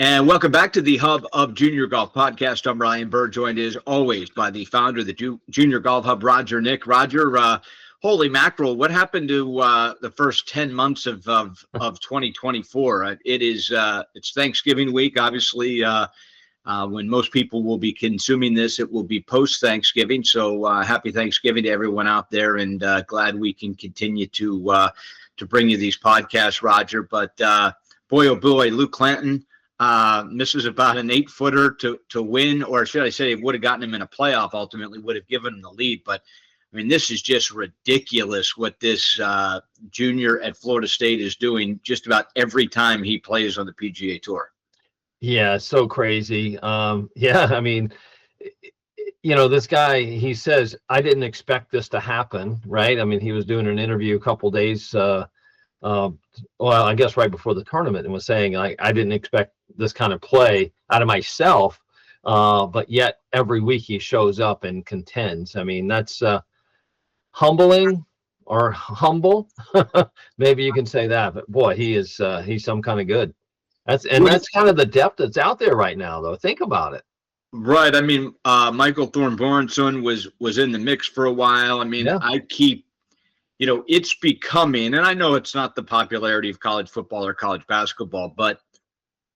And welcome back to the Hub of Junior Golf Podcast. I'm Ryan Bird, joined as always by the founder of the Junior Golf Hub, Roger Nick. Roger, holy mackerel, what happened to the first 10 months of 2024? It's Thanksgiving week, obviously. When most people will be consuming this, it will be post-Thanksgiving. So happy Thanksgiving to everyone out there, and glad we can continue to bring you these podcasts, Roger. But boy, oh boy, Luke Clanton misses about an 8-footer to win, or should I say, it would have gotten him in a playoff. Ultimately, would have given him the lead. But I mean, this is just ridiculous what this junior at Florida State is doing just about every time he plays on the PGA Tour. Yeah, so crazy. Yeah, I mean, this guy, he says, I didn't expect this to happen, right? I mean, he was doing an interview a couple days, well, I guess right before the tournament, and was saying, I didn't expect this kind of play out of myself, but yet every week he shows up and contends. I mean, that's humbling or humble. Maybe you can say that, but boy, he's some kind of good. That's kind of the depth that's out there right now, though. Think about it. Right. I mean, Michael Thornbornson was in the mix for a while. I mean, Yeah. It's becoming, and I know it's not the popularity of college football or college basketball, but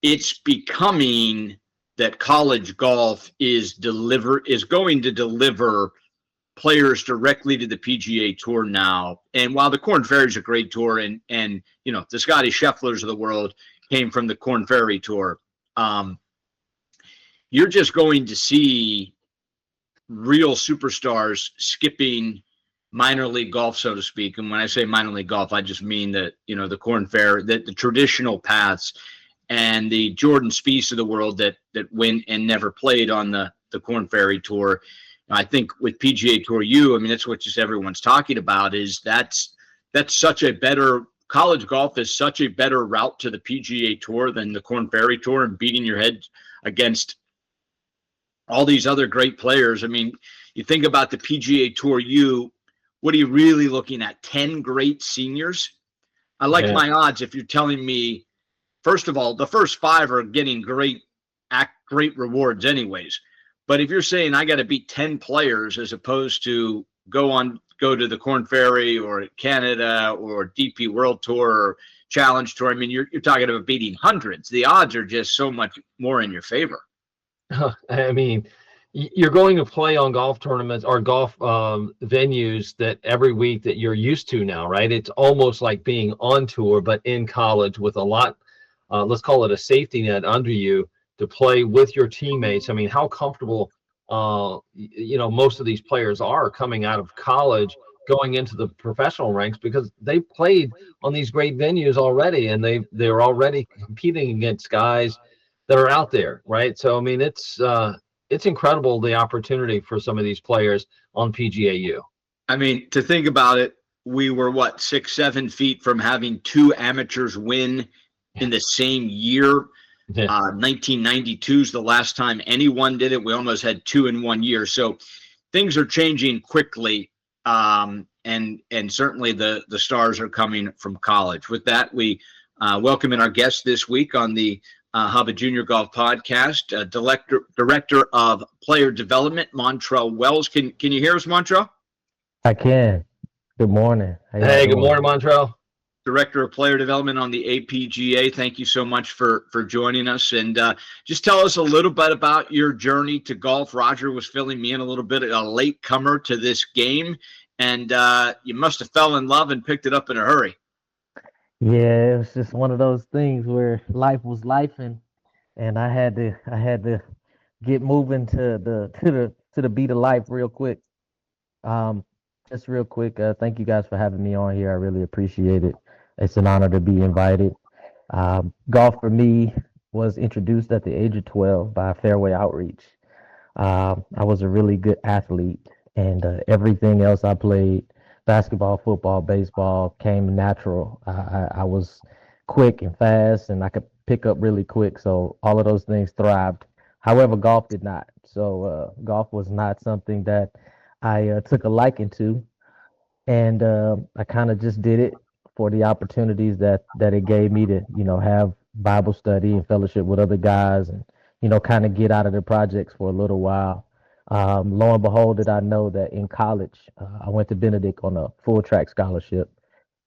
it's becoming that college golf is going to deliver players directly to the PGA Tour now. And while the Korn Ferry is a great tour, and the Scotty Schefflers of the world came from the Korn Ferry Tour, you're just going to see real superstars skipping minor league golf, so to speak. And when I say minor league golf, I just mean that, the Korn Ferry, the traditional paths, and the Jordan Spieth of the world that went and never played on the Korn Ferry Tour. I think with PGA Tour U, I mean, that's what just everyone's talking about, is that's such a better – college golf is such a better route to the PGA Tour than the Korn Ferry Tour, and beating your head against all these other great players. I mean, you think about the PGA Tour U, what are you really looking at? 10 great seniors? I like my odds if you're telling me, first of all, the first 5 are getting great rewards anyways. But if you're saying I got to beat 10 players as opposed to go to the Korn Ferry or Canada or DP World Tour or Challenge Tour, I mean, you're talking about beating hundreds. The odds are just so much more in your favor. I mean, you're going to play on golf tournaments or golf venues that every week that you're used to now, right? It's almost like being on tour, but in college with a lot, let's call it a safety net under you to play with your teammates. I mean, how comfortable, most of these players are coming out of college, going into the professional ranks, because they played on these great venues already, and they're already competing against guys that are out there, right? So I mean, it's incredible, the opportunity for some of these players on PGAU. I mean, to think about it, we were 6-7 feet from having 2 amateurs win in the same year. 1992 is the last time anyone did it. We almost had 2 in 1 year. So things are changing quickly, and certainly the stars are coming from college. With that, we welcome in our guest this week on the Hub of Junior Golf Podcast, Director of Player Development, Montrele Wells. Can you hear us, Montrele? I can. Good morning. Hey, good morning, Montrele. Director of Player Development on the APGA. Thank you so much for joining us. And just tell us a little bit about your journey to golf. Roger was filling me in a little bit, a late comer to this game, and you must have fell in love and picked it up in a hurry. Yeah, it was just one of those things where life was lifing, and I had to get moving to the beat of life real quick. Just real quick, thank you guys for having me on here. I really appreciate it. It's an honor to be invited. Golf for me was introduced at the age of 12 by Fairway Outreach. I was a really good athlete, and everything else I played, basketball, football, baseball, came natural. I was quick and fast, and I could pick up really quick, so all of those things thrived. However, golf did not. So golf was not something that I took a liking to, and I kind of just did it for the opportunities that it gave me to, have Bible study and fellowship with other guys, and kind of get out of the projects for a little while. Lo and behold, did I know that in college, I went to Benedict on a full track scholarship.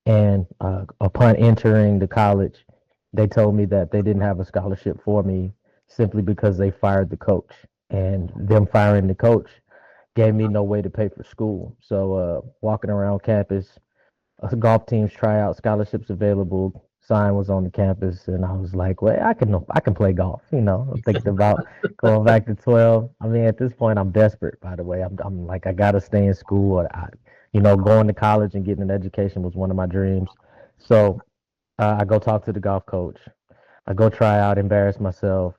And upon entering the college, they told me that they didn't have a scholarship for me simply because they fired the coach. And them firing the coach gave me no way to pay for school. So walking around campus, golf teams tryout, scholarships available, sign was on the campus, and I was like, well, I can play golf. I'm thinking about going back to 12. I mean, at this point, I'm desperate. By the way, I'm like I gotta stay in school. Going to college and getting an education was one of my dreams. So I go talk to the golf coach. I go try out, embarrass myself.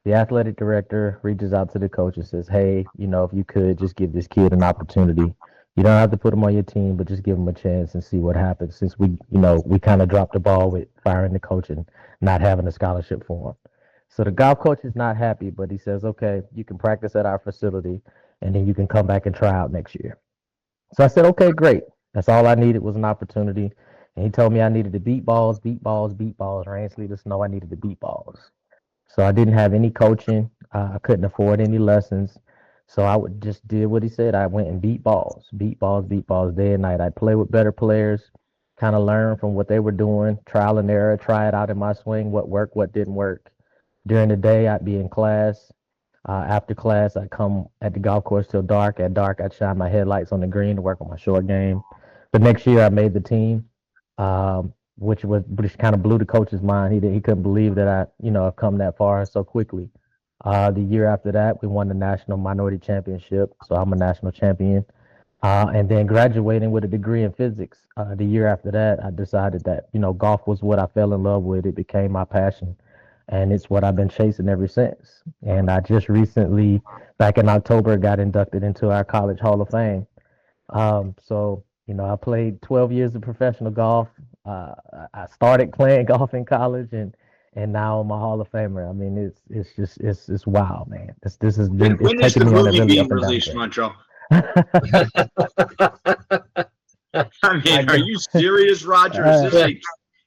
The athletic director reaches out to the coach and says, "Hey, if you could just give this kid an opportunity. You don't have to put him on your team, but just give him a chance and see what happens." Since we kind of dropped the ball with firing the coach and not having a scholarship for him. So the golf coach is not happy, but he says, "Okay, you can practice at our facility, and then you can come back and try out next year." So I said, "Okay, great." That's all I needed was an opportunity. And he told me I needed to beat balls, beat balls, beat balls. Rain, sleet, or snow, I needed to beat balls. So I didn't have any coaching. I couldn't afford any lessons. So I would just did what he said. I went and beat balls, beat balls, beat balls day and night. I'd play with better players, kind of learn from what they were doing, trial and error, try it out in my swing, what worked, what didn't work. During the day, I'd be in class. After class, I'd come at the golf course till dark. At dark, I'd shine my headlights on the green to work on my short game. The next year, I made the team. Which kind of blew the coach's mind. He couldn't believe that I've come that far so quickly. The year after that, we won the national minority championship, so I'm a national champion. And then graduating with a degree in physics. The year after that, I decided that golf was what I fell in love with. It became my passion, and it's what I've been chasing ever since. And I just recently, back in October, got inducted into our college Hall of Fame. I played 12 years of professional golf. I started playing golf in college, and now I'm a Hall of Famer. I mean, it's wild, man. This has been it's When is the taking me on a movie really being up and down released, journey. Montrele? I mean, are you serious, Roger?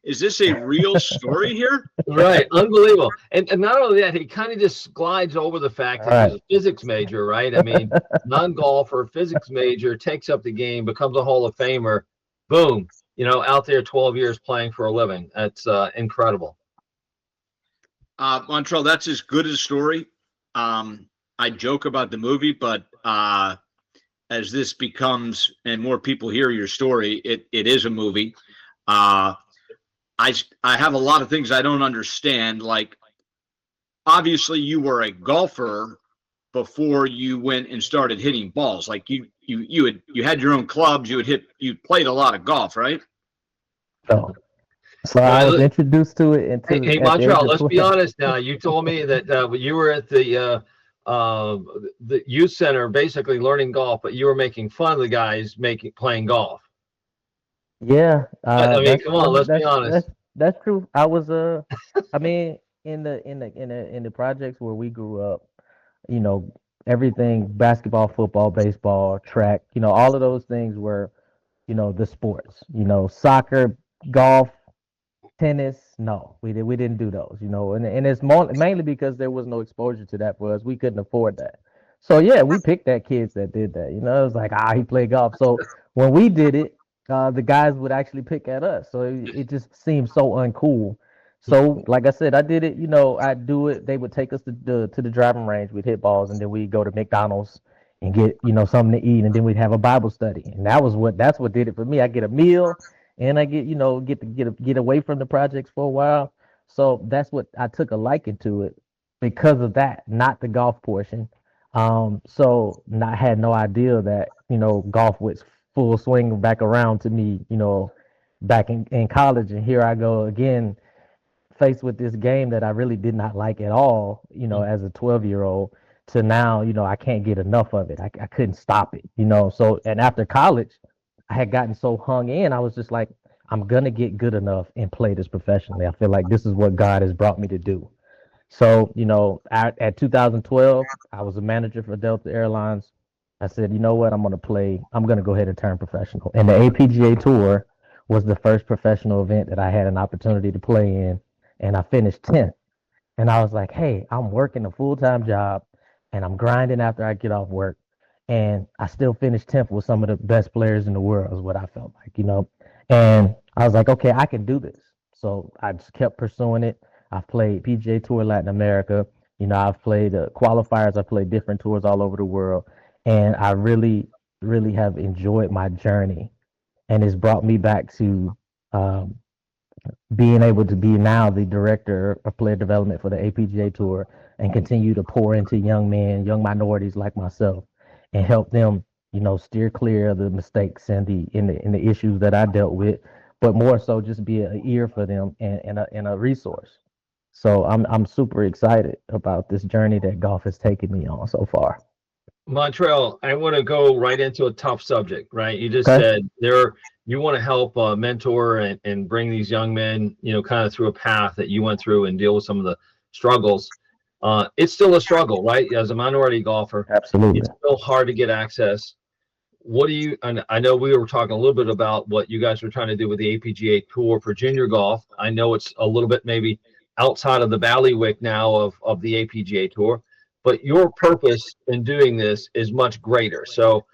Is this a real story here? Right, unbelievable. And not only that, he kind of just glides over the fact that he's Right. a physics major, right? I mean, non-golfer, physics major, takes up the game, becomes a Hall of Famer. Boom, out there 12 years playing for a living. That's incredible. Montrele, that's as good a story. I joke about the movie, but as this becomes and more people hear your story, it is a movie. I have a lot of things I don't understand. Like, obviously, you were a golfer before you went and started hitting balls. Like you had your own clubs. You played a lot of golf, right? So I was introduced to it Hey, at the age Montrele, of let's be 12. honest now. You told me that you were at the youth center, basically learning golf, but you were making fun of the guys playing golf. Yeah, I mean, that's come on, let's be honest. that's true. I was I mean, in the projects where we grew up, you know, everything basketball, football, baseball, track, all of those things were, the sports. Soccer, golf, tennis. No, we didn't do those. And it's mainly because there was no exposure to that for us. We couldn't afford that. So yeah, we picked at kids that did that. It was like he played golf. So when we did it, the guys would actually pick at us. So it just seemed so uncool. So like I said, I did it. I'd do it. They would take us to the driving range. We'd hit balls, and then we'd go to McDonald's and get something to eat, and then we'd have a Bible study. And that's what did it for me. I get a meal, and I get away from the projects for a while. So that's what I took a liking to it because of that, not the golf portion. So I had no idea that golf was full swing back around to me, back in college, and here I go again, faced with this game that I really did not like at all, as a 12-year-old. To now, I can't get enough of it. I couldn't stop it, So, and after college, I had gotten so hung in, I was just like, I'm gonna get good enough and play this professionally. I feel like this is what God has brought me to do. So, at 2012, I was a manager for Delta Airlines. I said, you know what, I'm gonna go ahead and turn professional. And the APGA Tour was the first professional event that I had an opportunity to play in. and I finished 10th. And I was like, hey, I'm working a full-time job and I'm grinding after I get off work. And I still finished 10th with some of the best players in the world, is what I felt like, you know. And I was like, okay, I can do this. So I just kept pursuing it. I've played PGA Tour Latin America. You know, I've played qualifiers. I've played different tours all over the world. And I really, really have enjoyed my journey. And it's brought me back to um, being able to be now the director of player development for the APGA Tour and continue to pour into young men, young minorities like myself, and help them, you know, steer clear of the mistakes and the issues that I dealt with, but more so just be an ear for them and a resource. So I'm super excited about this journey that golf has taken me on so far. Montrele, I want to go right into a tough subject, right? You just Okay. said you want to help mentor and bring these young men, you know, kind of through a path that you went through and deal with some of the struggles. It's still a struggle, right? As a minority golfer, Absolutely. it's still hard to get access. What do you, and I know we were talking a little bit about what you guys were trying to do with the APGA Tour for junior golf. I know it's a little bit maybe outside of the bailiwick now of the APGA Tour, but your purpose in doing this is much greater. So,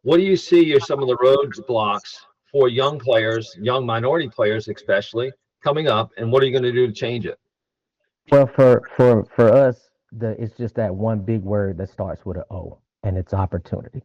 what do you see are some of the roadblocks for young players, young minority players especially, coming up, and what are you going to do to change it? Well, for us, it's just that one big word that starts with an O, and it's opportunity.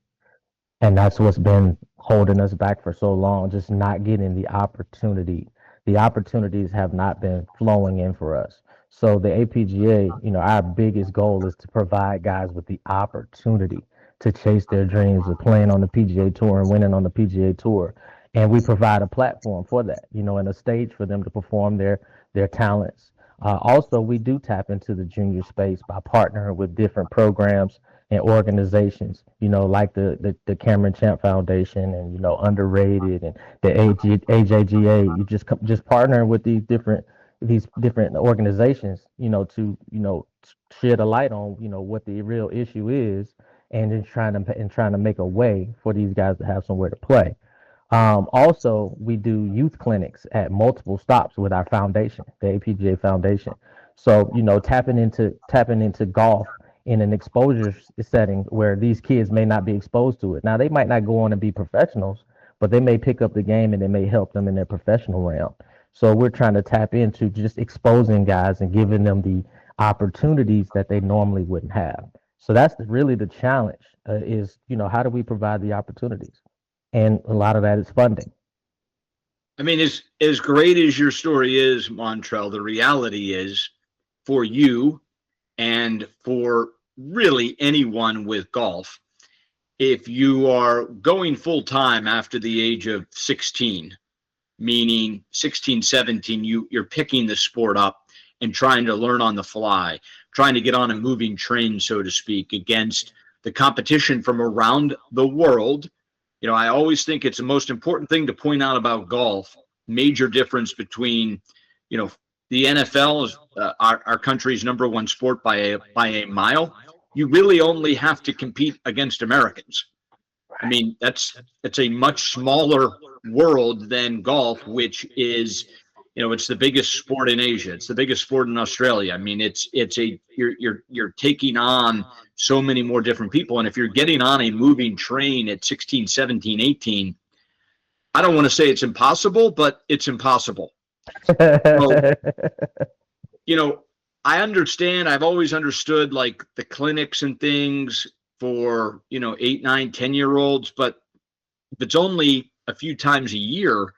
And that's what's been holding us back for so long, just not getting the opportunity. The opportunities have not been flowing in for us. So the APGA, you know, our biggest goal is to provide guys with the opportunity to chase their dreams of playing on the PGA Tour and winning on the PGA Tour. And we provide a platform for that, you know, and a stage for them to perform their talents. Also, we do tap into the junior space by partnering with different programs and organizations, you know, like the Cameron Champ Foundation and, you know, Underrated and the AJGA. You just partnering with these different organizations, you know, to, you know, shed a light on, you know, what the real issue is, and then trying to make a way for these guys to have somewhere to play. Also, we do youth clinics at multiple stops with our foundation, the APGA Foundation. So, you know, tapping into golf in an exposure setting where these kids may not be exposed to it. Now, they might not go on and be professionals, but they may pick up the game and it may help them in their professional realm. So we're trying to tap into just exposing guys and giving them the opportunities that they normally wouldn't have. So that's really the challenge, is, you know, how do we provide the opportunities? And a lot of that is funding. I mean, as great as your story is, Montrell, the reality is for you and for really anyone with golf, if you are going full time after the age of 16, meaning 16, 17, you're picking the sport up and trying to learn on the fly, trying to get on a moving train, so to speak, against the competition from around the world. You know, I always think it's the most important thing to point out about golf. Major difference between, you know, the NFL is our country's number one sport by a mile. You really only have to compete against Americans. I mean, it's a much smaller world than golf, which is, you know, it's the biggest sport in Asia. It's the biggest sport in Australia. I mean, you're taking on so many more different people. And if you're getting on a moving train at 16, 17, 18, I don't want to say it's impossible, but it's impossible. So, you know, I understand. I've always understood like the clinics and things for, you know, 8, 9, 10-year olds, but if it's only a few times a year,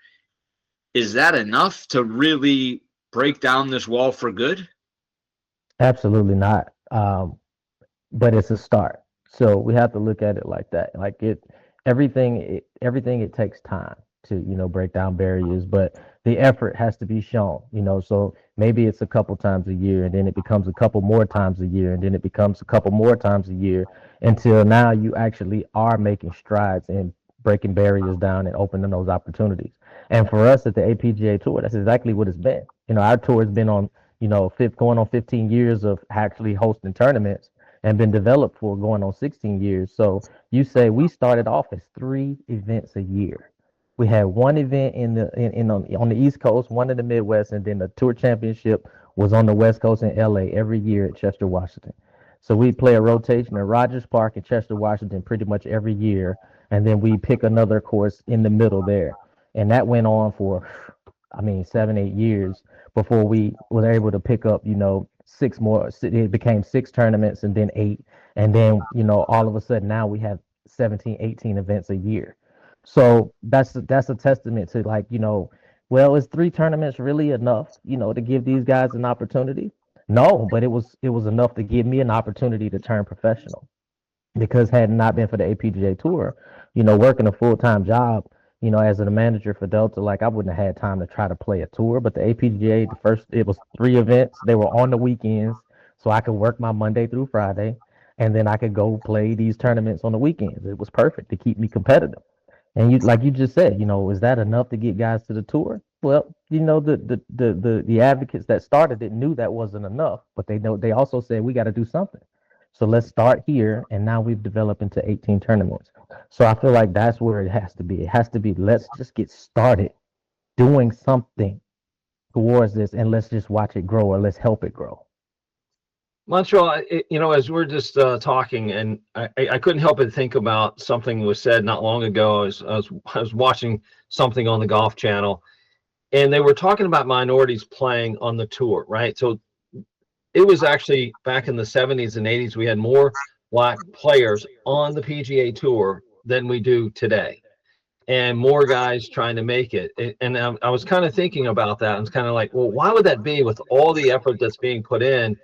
is that enough to really break down this wall for good? Absolutely not. But it's a start. So we have to look at it like that. Like everything it takes time to, you know, break down barriers, but the effort has to be shown, you know. So maybe it's a couple times a year, and then it becomes a couple more times a year, and then it becomes a couple more times a year, until now you actually are making strides in breaking barriers down and opening those opportunities. And for us at the APGA Tour, that's exactly what it's been. You know, our tour has been on, you know, going on 15 years of actually hosting tournaments, and been developed for going on 16 years. So you say we started off as 3 events a year. We had one event in on the East Coast, one in the Midwest, and then the Tour Championship was on the West Coast in LA every year at Chester, Washington. So we play a rotation at Rogers Park in Chester, Washington pretty much every year. And then we pick another course in the middle there. And that went on for, I mean, 7, 8 years before we were able to pick up, six more. It became six tournaments and then eight. And then, all of a sudden now we have 17, 18 events a year. So that's a testament to like, well, is three tournaments really enough, to give these guys an opportunity? No, but it was enough to give me an opportunity to turn professional. Because had it not been for the APGA tour, working a full-time job, as a manager for Delta, like I wouldn't have had time to try to play a tour. But the APGA, it was three events. They were on the weekends, so I could work my Monday through Friday, and then I could go play these tournaments on the weekends. It was perfect to keep me competitive. And like you just said, is that enough to get guys to the tour? Well, the advocates that started it knew that wasn't enough, but they also said we got to do something. So let's start here, and now we've developed into 18 tournaments. So I feel like that's where it has to be. It has to be, let's just get started doing something towards this, and let's just watch it grow, or let's help it grow. Montrele, as we're just talking, and I couldn't help but think about something that was said not long ago. I was watching something on the Golf Channel, and they were talking about minorities playing on the tour, right? So it was actually back in the 70s and 80s, we had more black players on the PGA Tour than we do today, and more guys trying to make it. And I was kind of thinking about that. I was kind of like, well, why would that be with all the effort that's being put in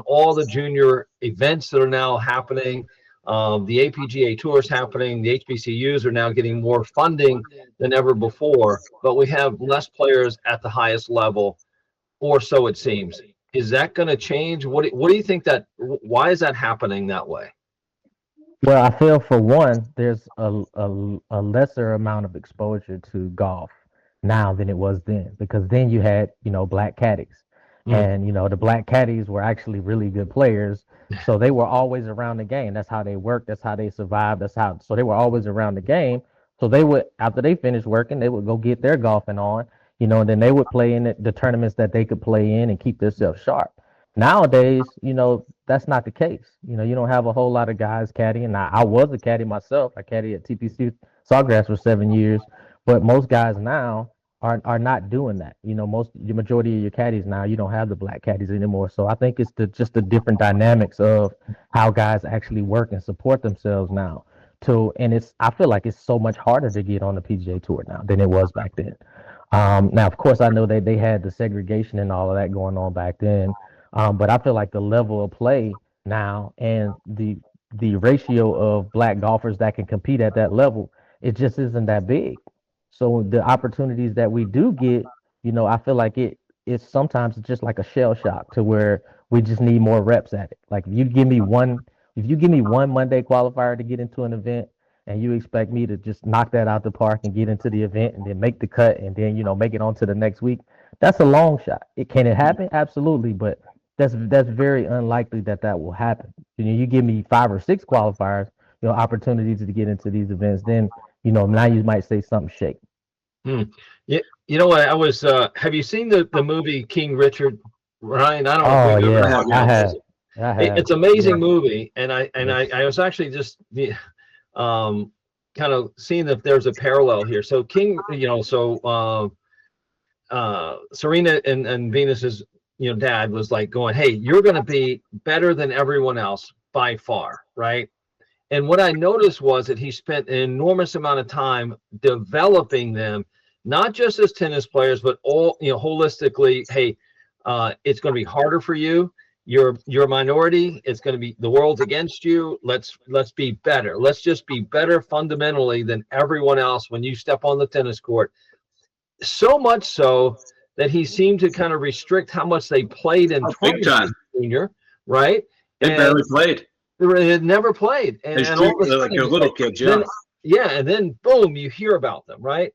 all the junior events that are now happening? The APGA Tour is happening. The HBCUs are now getting more funding than ever before, but we have less players at the highest level, or so it seems. Is that going to change? What do you think why is that happening that way? Well, I feel for one, there's a lesser amount of exposure to golf now than it was then, because then you had, black caddies. And, the black caddies were actually really good players. So they were always around the game. That's how they worked. That's how they survived. So they were always around the game. So they would, after they finished working, they would go get their golfing on, and then they would play in the tournaments that they could play in and keep themselves sharp. Nowadays, that's not the case. You don't have a whole lot of guys caddying. Now, I was a caddy myself. I caddied at TPC Sawgrass for 7 years, but most guys now are not doing that. The majority of your caddies now, you don't have the black caddies anymore. So I think it's just the different dynamics of how guys actually work and support themselves now. I feel like it's so much harder to get on the PGA Tour now than it was back then. Now, of course, I know they had the segregation and all of that going on back then. But I feel like the level of play now and the ratio of black golfers that can compete at that level, it just isn't that big. So the opportunities that we do get, I feel like it's sometimes just like a shell shock to where we just need more reps at it. Like if you give me one Monday qualifier to get into an event, and you expect me to just knock that out the park and get into the event and then make the cut and then make it on to the next week, that's a long shot. Can it happen? Absolutely, but that's very unlikely that will happen. You give me 5 or 6 qualifiers, opportunities to get into these events, then now you might say something shake. Yeah, you know what? I was. Have you seen the movie King Richard, Ryan? I don't know if we've ever talked about this. I have. It's an amazing movie, and I was actually just kind of seeing if there's a parallel here. So King, Serena and Venus's dad was like going, hey, you're going to be better than everyone else by far, right? And what I noticed was that he spent an enormous amount of time developing them, not just as tennis players, but all, holistically. Hey, it's going to be harder for you. You're a minority. It's going to be, the world's against you. Let's be better. Let's just be better fundamentally than everyone else when you step on the tennis court. So much so that he seemed to kind of restrict how much they played in tournaments, junior, right? They barely played. They had never played. And all of a like they're little kids, yeah. And then boom, you hear about them, right?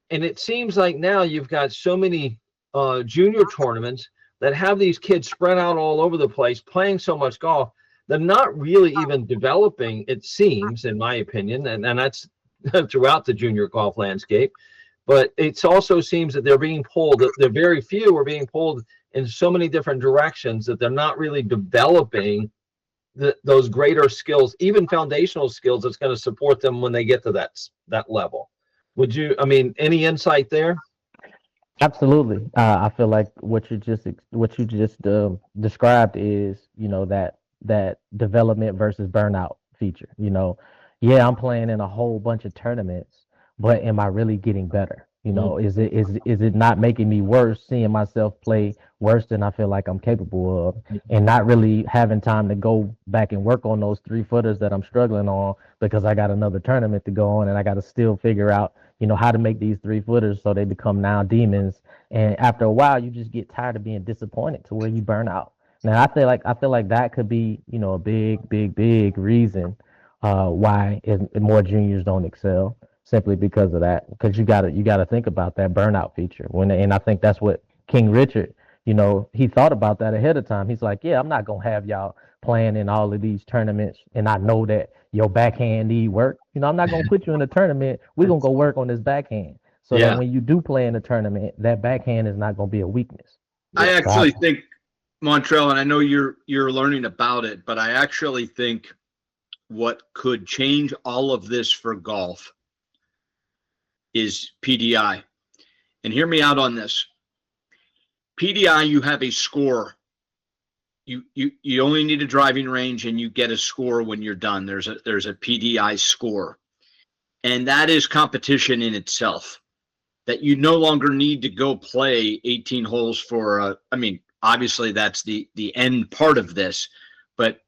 And it seems like now you've got so many junior tournaments that have these kids spread out all over the place, playing so much golf. They're not really even developing, it seems, in my opinion, and that's throughout the junior golf landscape. But it also seems that they're being pulled, the very few are being pulled in so many different directions that they're not really developing those greater skills, even foundational skills that's going to support them when they get to that level. Would you, I mean, any insight there? Absolutely. I feel like what you just described is, that development versus burnout feature. Yeah, I'm playing in a whole bunch of tournaments, but am I really getting better? Is it not making me worse, seeing myself play worse than I feel like I'm capable of, and not really having time to go back and work on those 3-footers that I'm struggling on because I got another tournament to go on and I got to still figure out how to make these 3-footers so they become now demons. And after a while, you just get tired of being disappointed to where you burn out. Now, I feel like that could be, a big, big, big reason why more juniors don't excel, simply because of that. Because you gotta think about that burnout feature. And I think that's what King Richard, he thought about that ahead of time. He's like, yeah, I'm not gonna have y'all playing in all of these tournaments, and I know that your backhand need work. I'm not gonna put you in a tournament. We're gonna go work on this backhand so that Yeah. when you do play in a tournament, that backhand is not gonna be a weakness. I So actually think, Montrele, and I know you're learning about it, but I actually think what could change all of this for golf is PDI. And hear me out on this. PDI, you have a score. You only need a driving range and you get a score when you're done. There's a PDI score. And that is competition in itself. That you no longer need to go play 18 holes for obviously that's the end part of this, but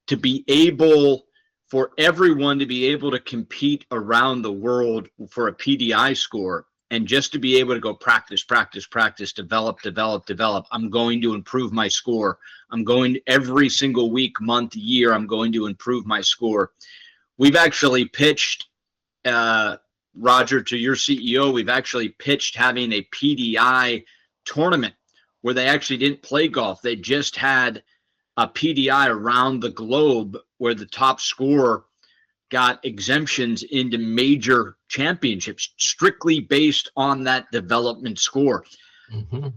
to be able for everyone to be able to compete around the world for a PDI score, and just to be able to go practice, develop. I'm going to improve my score. I'm going to, every single week, month, year, I'm going to improve my score. We've actually pitched, Roger, to your CEO, we've actually pitched having a PDI tournament where they actually didn't play golf. They just had a PDI around the globe where the top scorer got exemptions into major championships strictly based on that development score. Mm-hmm.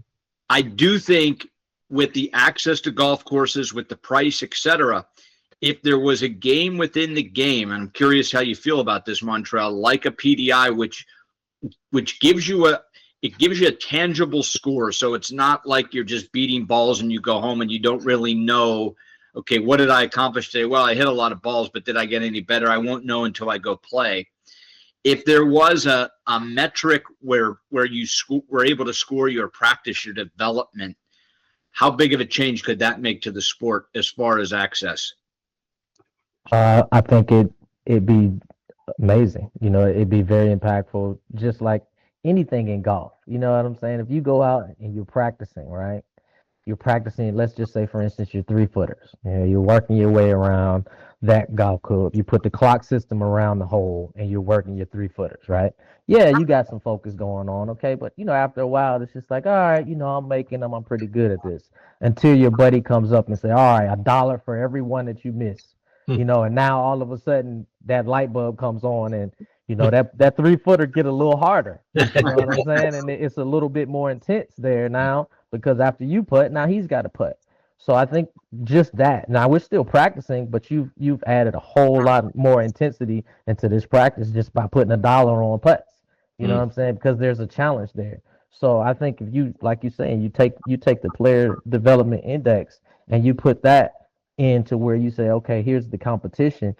I do think with the access to golf courses, with the price, etc., if there was a game within the game, and I'm curious how you feel about this, Montrele, like a PDI, which gives you a tangible score. So it's not like you're just beating balls and you go home and you don't really know, okay, what did I accomplish today? Well, I hit a lot of balls, but did I get any better? I won't know until I go play. If there was a metric where you were able to score your practice, your development, how big of a change could that make to the sport as far as access? I think it'd be amazing. It'd be very impactful, just like anything in golf. You know what I'm saying? If you go out and you're practicing, right? You're practicing, let's just say, for instance, your 3-footers. You're working your way around that golf club. You put the clock system around the hole and you're working your 3-footers, right? Yeah, you got some focus going on, okay? But, after a while, it's just like, all right, I'm making them. I'm pretty good at this. Until your buddy comes up and say, all right, $1 for every one that you miss. And now all of a sudden that light bulb comes on and, that 3-footer get a little harder. You know what I'm saying? And it's a little bit more intense there now because after you putt, now he's got to putt. So I think just that. Now we're still practicing, but you've added a whole lot more intensity into this practice just by putting $1 on putts. You know what I'm saying? Because there's a challenge there. So I think if you, like you're saying, you take the player development index and you put that into where you say, okay, here's the competition.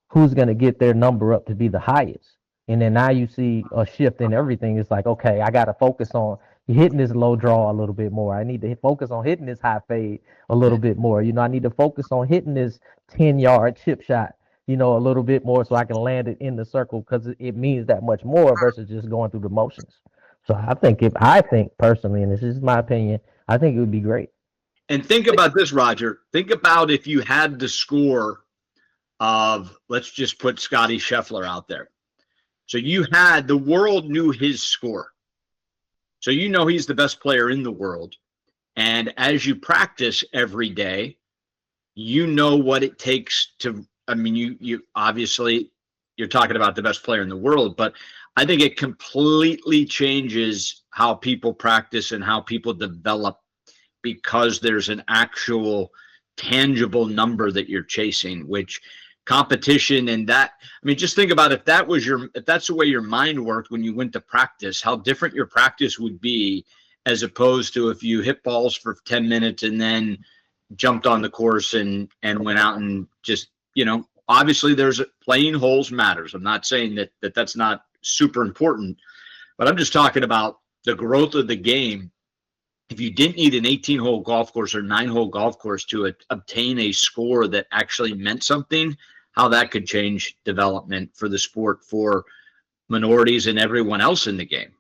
Who's going to get their number up to be the highest? And then now you see a shift in everything. It's like, okay, I got to focus on hitting this low draw a little bit more. I need to focus on hitting this high fade a little bit more. I need to focus on hitting this 10-yard chip shot, a little bit more so I can land it in the circle because it means that much more versus just going through the motions. So I think personally, and this is my opinion, I think it would be great. And think about this, Roger. Think about if you had the score of, let's just put Scotty Scheffler out there. So the world knew his score. So he's the best player in the world. And as you practice every day, what it takes to, you obviously, you're talking about the best player in the world, but I think it completely changes how people practice and how people develop because there's an actual tangible number that you're chasing, which competition and that, I mean, just think about if that's the way your mind worked when you went to practice, how different your practice would be as opposed to if you hit balls for 10 minutes and then jumped on the course and went out and just, obviously there's playing holes matters. I'm not saying that's not super important, but I'm just talking about the growth of the game. If you didn't need an 18-hole golf course or 9-hole golf course to obtain a score that actually meant something, how that could change development for the sport for minorities and everyone else in the game.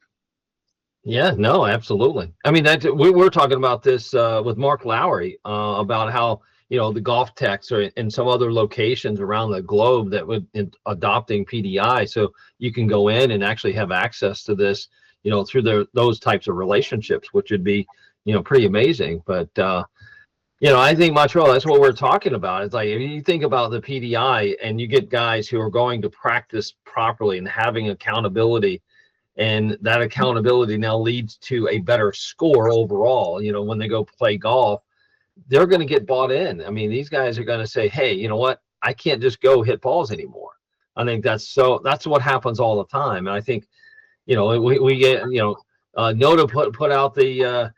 Yeah, no, absolutely. I mean, we were talking about this with Mark Lowry about how, the golf techs are in some other locations around the globe that would adopting PDI, so you can go in and actually have access to this, through those types of relationships, which would be, pretty amazing. But, I think, Montrele, that's what we're talking about. It's like, if you think about the PDI and you get guys who are going to practice properly and having accountability, and that accountability now leads to a better score overall, when they go play golf, they're going to get bought in. I mean, these guys are going to say, hey, you know what? I can't just go hit balls anymore. I think that's what happens all the time. And I think, we get, Noda put out the,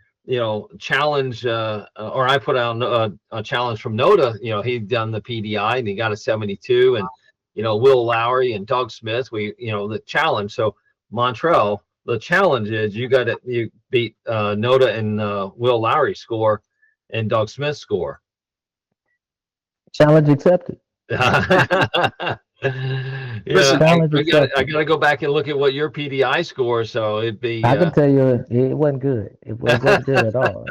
challenge, or I put out a challenge from Noda. He'd done the PDI and he got a 72, and, Will Lowry and Doug Smith, the challenge. So Montrele, the challenge is you beat Noda and Will Lowry score and Doug Smith score. Challenge accepted. Listen, I gotta go back and look at what your PDI score. So it'd be. I can tell you, it wasn't good. It wasn't good at all.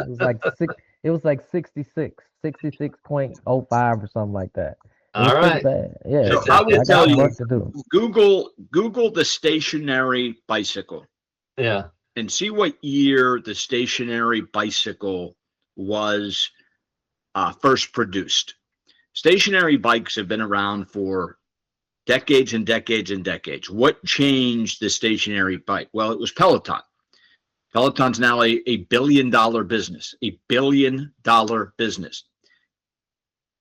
It was like 66.05 or something like that. All right. Bad. Yeah. So I will tell you, work to do. Google the stationary bicycle. Yeah. And see what year the stationary bicycle was first produced. Stationary bikes have been around for decades and decades and decades. What changed the stationary bike? Well, it was Peloton. Peloton's now a $1 billion business, $1 billion business.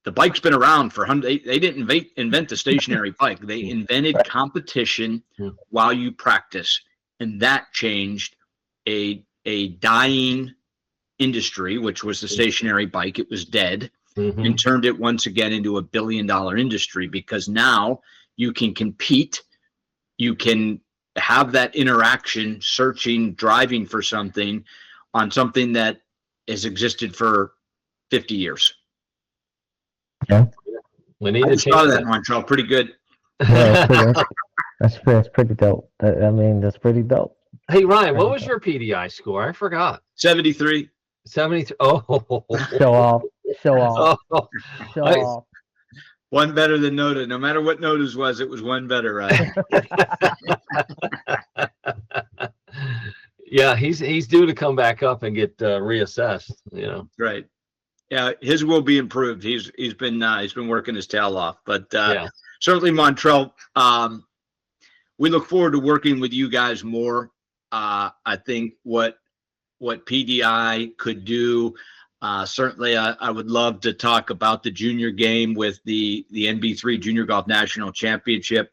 The bike's been around for hundreds. They didn't invent the stationary bike. They invented competition while you practice, and that changed a dying industry, which was the stationary bike. It was dead, and turned it once again into a $1 billion industry, because now you can compete, you can have that interaction, searching, driving for something on something that has existed for 50 years. Yeah, we need to change that, Montrele. Pretty good. Yeah, that's pretty dope. That's pretty dope. Hey, Ryan, what was your PDI score? I forgot. 73. 73. Oh, show off. Show off. One better than Noda. No matter what Noda's was, it was one better, right? Yeah, he's due to come back up and get reassessed. Right. Yeah, his will be improved. He's been working his tail off, but certainly, Montrele, we look forward to working with you guys more. I think what PDI could do. Certainly, I would love to talk about the junior game with the NB3 Junior Golf National Championship,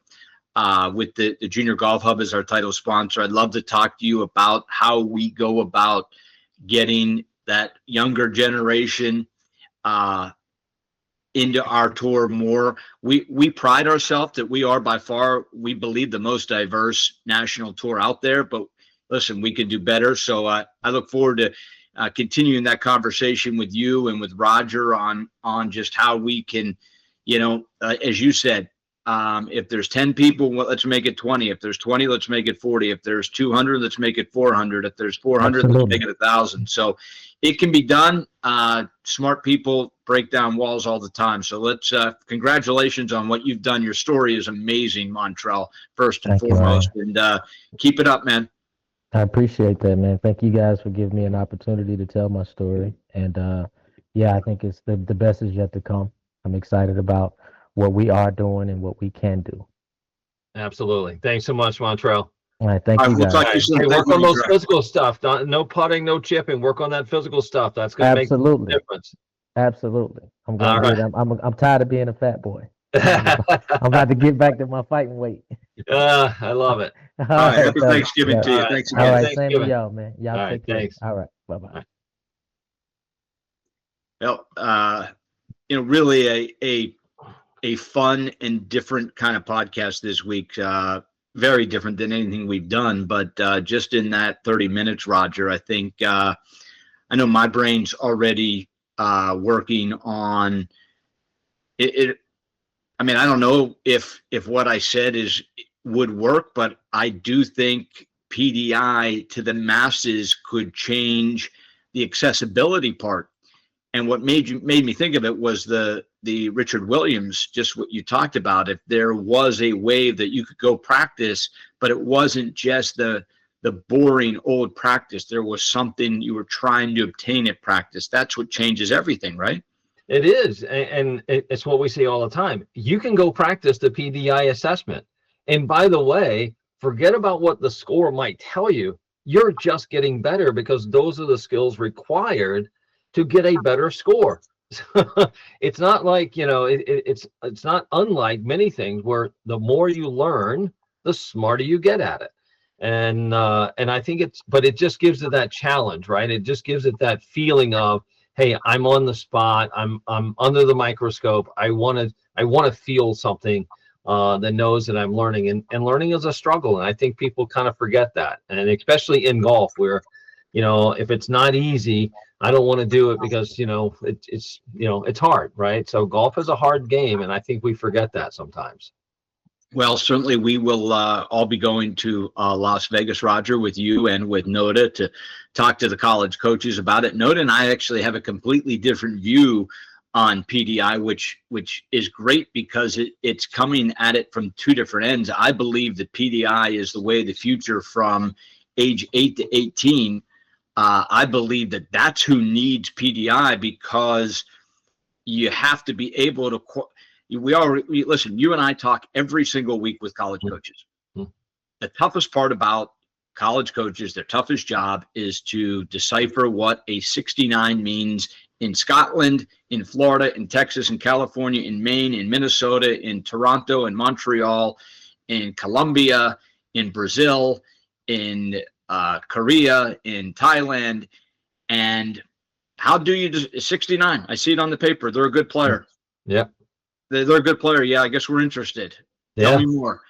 with the Junior Golf Hub as our title sponsor. I'd love to talk to you about how we go about getting that younger generation into our tour more. We pride ourselves that we are by far, we believe, the most diverse national tour out there, but listen, we can do better. So I look forward to continuing that conversation with you and with Roger on just how we can, as you said, if there's 10 people, well, let's make it 20. If there's 20, let's make it 40. If there's 200, let's make it 400. If there's 400, Let's make it 1,000. So it can be done. Smart people break down walls all the time. So let's congratulations on what you've done. Your story is amazing, Montrele, first and foremost. And keep it up, man. I appreciate that, man. Thank you guys for giving me an opportunity to tell my story. And I think it's the best is yet to come. I'm excited about what we are doing and what we can do. Absolutely. Thanks so much, Montrele. All right, thank All you right, we'll guys. talk to you soon. Hey, Thank work you, on those Montrele. physical stuff. No putting, no chipping. Work on that physical stuff. That's going to make a Absolutely, difference. absolutely. I'm All gonna right. get. I'm tired of being a fat boy. I'm about to get back to my fighting weight. I love it. All All right, right, happy fellas. Thanksgiving Yeah. to All you. right. Thanks All again. right, Happy same to Thanksgiving. y'all, man. Y'all All right. take care. Thanks. All right, bye bye. All right. Well, really a fun and different kind of podcast this week. Very different than anything we've done, but just in that 30 minutes, Roger, I think I know my brain's already working on it. I mean, I don't know if what I said would work, but I do think PDI to the masses could change the accessibility part. And what made me think of it was the Richard Williams, just what you talked about. If there was a way that you could go practice, but it wasn't just the boring old practice. There was something you were trying to obtain at practice. That's what changes everything, right? It is, and it's what we say all the time. You can go practice the PDI assessment. And by the way, forget about what the score might tell you. You're just getting better because those are the skills required to get a better score. It's not like, it's not unlike many things where the more you learn, the smarter you get at it. And I think but it just gives it that challenge, right? It just gives it that feeling of, hey, I'm on the spot. I'm under the microscope. I want to feel something that knows that I'm learning, and learning is a struggle. And I think people kind of forget that, and especially in golf, where, if it's not easy, I don't want to do it because it's hard, right? So golf is a hard game, and I think we forget that sometimes. Well, certainly we will all be going to Las Vegas, Roger, with you and with Noda to talk to the college coaches about it. Noda and I actually have a completely different view on PDI, which is great because it's coming at it from two different ends. I believe that PDI is the way of the future from age 8 to 18. I believe that that's who needs PDI because you have to be able to listen, you and I talk every single week with college coaches. Mm-hmm. The toughest part about college coaches, their toughest job is to decipher what a 69 means in Scotland, in Florida, in Texas, in California, in Maine, in Minnesota, in Toronto, in Montreal, in Colombia, in Brazil, in Korea, in Thailand. And how do you 69? I see it on the paper. They're a good player. Yeah. They're a good player. Yeah, I guess we're interested. Tell me more.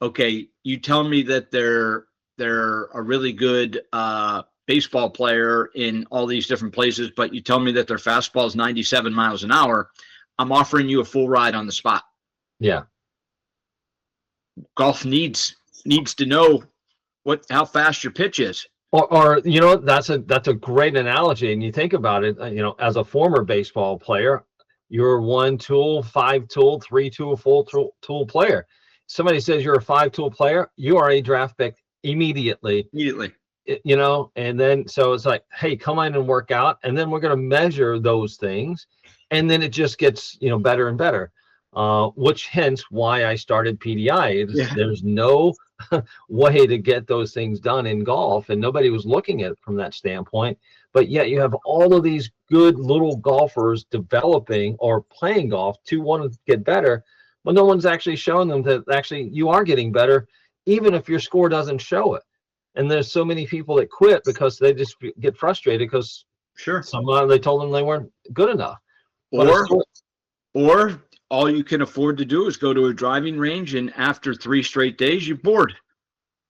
Okay, you tell me that they're a really good baseball player in all these different places, but you tell me that their fastball is 97 miles an hour. I'm offering you a full ride on the spot. Yeah. Golf needs to know how fast your pitch is. Or that's a great analogy, and you think about it. As a former baseball player, you're 1 tool, 5 tool, 3 tool, 4 tool player. Somebody says you're a 5 tool player, you are a draft pick immediately. And then so it's like, hey, come in and work out, and then we're going to measure those things, and then it just gets better and better. Which hence why I started PDI. There's no way to get those things done in golf, and nobody was looking at it from that standpoint. But yet you have all of these good little golfers developing or playing golf to want to get better, but no one's actually showing them that actually you are getting better, even if your score doesn't show it. And there's so many people that quit because they just get frustrated because somehow they told them they weren't good enough. Or all you can afford to do is go to a driving range, and after 3 straight days, you're bored.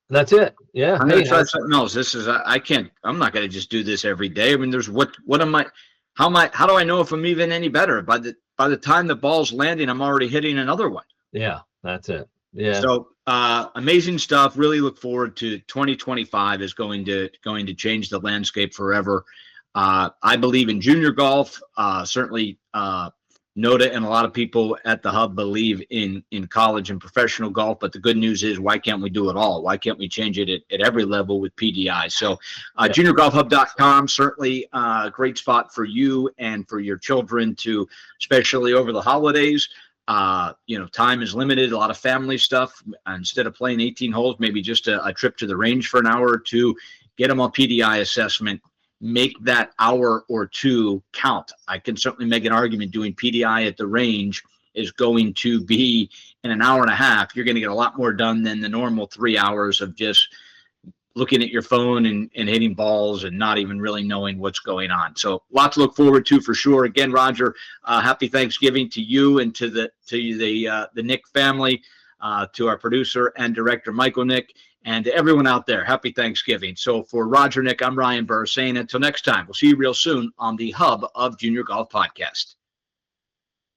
That's it. Yeah. I'm going to try something else. I'm not going to just do this every day. I mean, how do I know if I'm even any better? By the time the ball's landing, I'm already hitting another one. Yeah, that's it. Yeah. So amazing stuff. Really look forward to 2025 is going to change the landscape forever. I believe in junior golf. Certainly, Noda and a lot of people at the Hub believe in college and professional golf, but the good news is, why can't we do it all? Why can't we change it at every level with PDI? So juniorgolfhub.com, certainly a great spot for you and for your children to, especially over the holidays. Time is limited, a lot of family stuff. Instead of playing 18 holes, maybe just a trip to the range for an hour or two, get them a PDI assessment, make that hour or two count. I can certainly make an argument doing PDI at the range is going to be in an hour and a half. You're going to get a lot more done than the normal 3 hours of just looking at your phone and hitting balls and not even really knowing what's going on. So a lot to look forward to for sure. Again, Roger, happy Thanksgiving to you and to the Nick family, to our producer and director, Michael Nick, and to everyone out there. Happy Thanksgiving. So for Roger, Nick, I'm Ryan Burr saying until next time, we'll see you real soon on the Hub of Junior Golf Podcast.